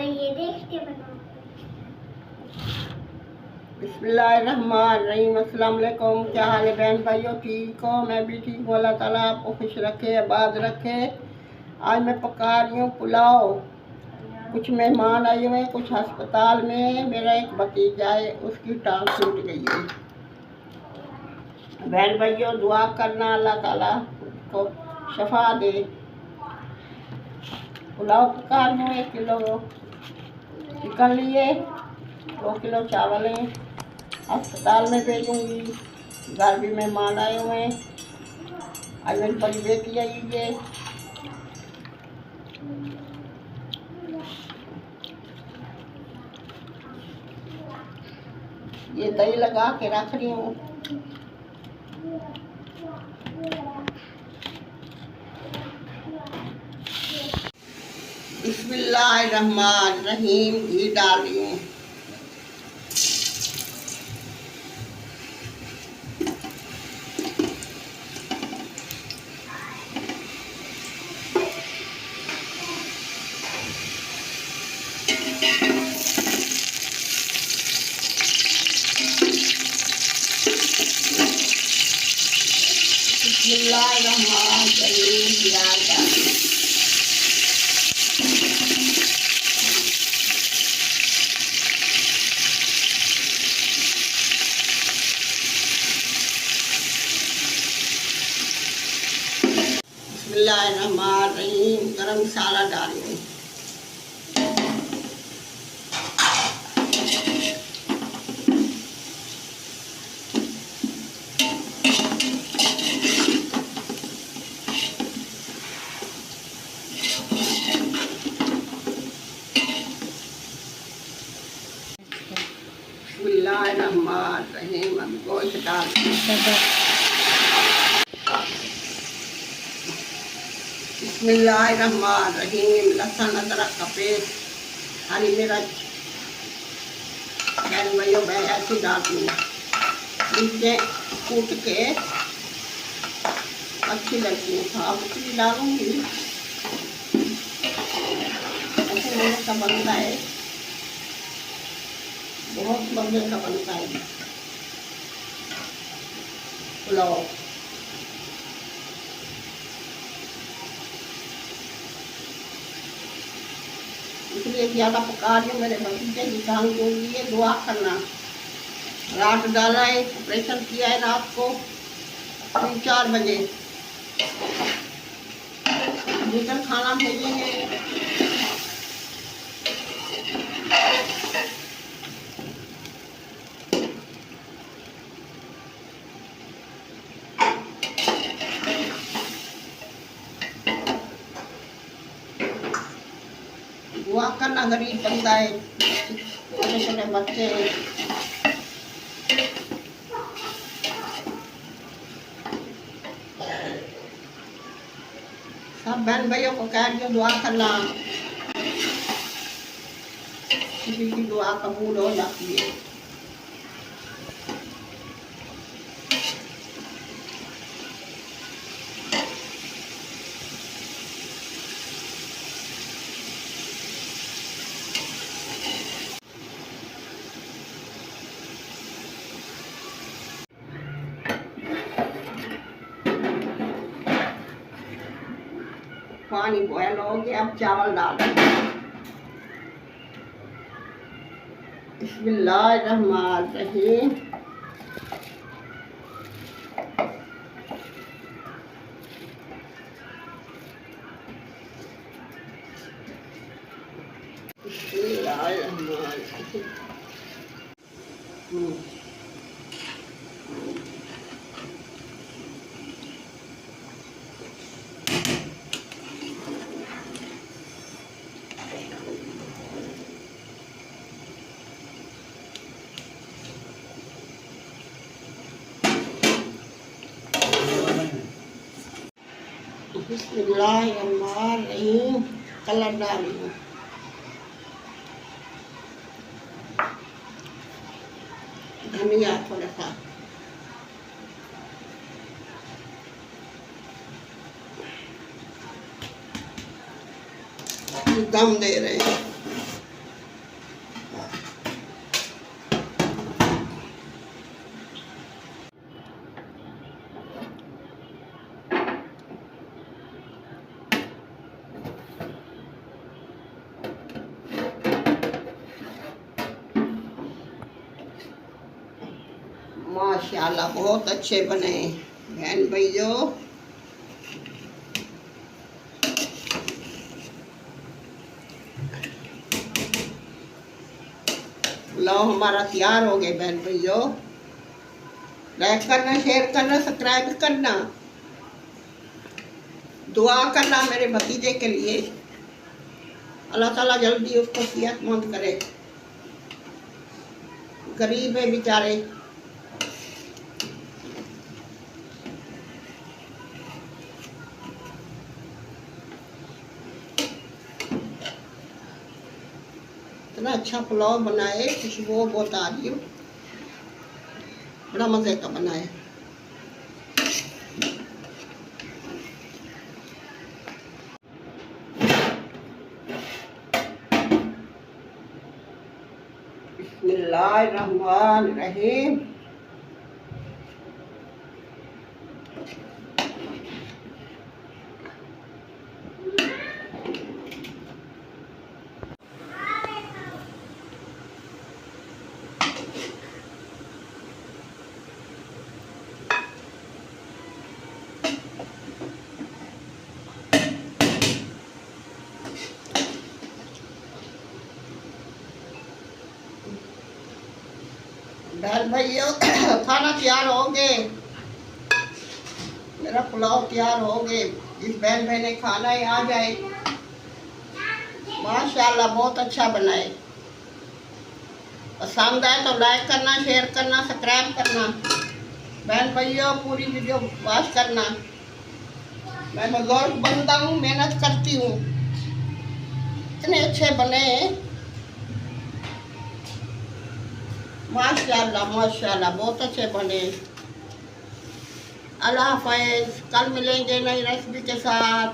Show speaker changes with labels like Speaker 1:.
Speaker 1: ये देख के बनाओ।
Speaker 2: बिस्मिल्लाहिर्रहमानिर्रहीम। अस्सलाम वालेकुम। क्या हाल है बहन भाइयों? ठीक हो? मैं भी ठीक हूँ। अल्लाह ताला आपको खुश रखे, आबाद रखे। आज मैं पका रही हूँ पुलाव। कुछ मेहमान आए हुए हैं, कुछ अस्पताल में। मेरा एक भतीजा है, उसकी टांग टूट गई है। बहन भाइयों दुआ करना अल्लाह ताला को शफा दे। पुलाव पका रही हूँ। 1 किलो चिकन लिए, 2 किलो चावल हैं। अस्पताल में भेजूंगी। घर भी मेहमान आए हुए हैं। आज मेरी बड़ी बेटी आई है। ये दही लगा के रख रही हूँ। बिस्मिल्लाहिर्रहमानिर्रहीम। घी डाल रही हूँ। बिस्मिल्लाहिर्रहमानिर्रहीम। प्याज डाल रही हूँ। बिस्मिल्लाहिर्रहमानिर्रहीम। गरम मसाला डाल रही हूँ। बिस्मिल्लाहिर्रहमानिर्रहीम। अब गोश्त डाल रही हूँ। बिस्मिल्लाहिर्रहमानिर्रहीम। लहसुन अदरक का पेस्ट, हरी मिर्च, बहन भाइयों मैं ऐसे डालती हूँ। नीचे कूट के अच्छी लगती है। हाँ उतनी डालूंगी। ऐसे मेरे का बनता है, बहुत मजे का बनता है पुलाव। इसलिए ज़्यादा पका रही हूँ। मेरे भतीजे की टांग जोड़ लिए, दुआ करना। रात डाला है, ऑपरेशन किया है रात को 3-4 बजे। भीतर खाना भेजेंगे। दुआ करना, गरीब बंदा है, छोटे छोटे बच्चे हैं। सब बहन भाइयों को कह रही हूँ दुआ करना। किसी की दुआ कबूल हो जाती है। पानी बॉयल हो गया, अब चावल डाल देंगे। बिस्मिल्लाहिर्रहमानिर्रहीम। बिस्मिल्लाहिर्रहमानिर्रहीम। बिस्मिल्लाहिर्रहमानिर्रहीम। कलर डाल रही हूँ। धनिया थोड़ा सा, दम दे रहे हैं। माशाल्लाह बहुत अच्छे बने बहन भाइयों। पुलाव हमारा तैयार हो गए बहन भाइयों। लाइक करना, शेयर करना, सब्सक्राइब करना, दुआ करना मेरे भतीजे के लिए। अल्लाह ताला जल्दी उसको सेहतमंद करे, गरीब है बेचारे। इतना अच्छा पुलाव बनाए, खुशबू बहुत आ रही है, बड़ा मज़े का बनाए। बिस्मिल्लाहिर्रहमानिर्रहीम। बहन भाइयों खाना तैयार हो गए, मेरा पुलाव तैयार हो गए। जिस बहन भाई ने खाना है आ जाए। माशाल्लाह बहुत अच्छा बनाए। पसंद आए तो लाइक करना, शेयर करना, सब्सक्राइब करना। बहन भाइयों पूरी वीडियो वॉच करना। मैं बुजुर्ग बंदा हूँ, मेहनत करती हूँ। इतने अच्छे बने माशाल्लाह माशाल्लाह बहुत अच्छे बने। अल्लाह हाफ़िज़। कल मिलेंगे नई रेसिपी के साथ।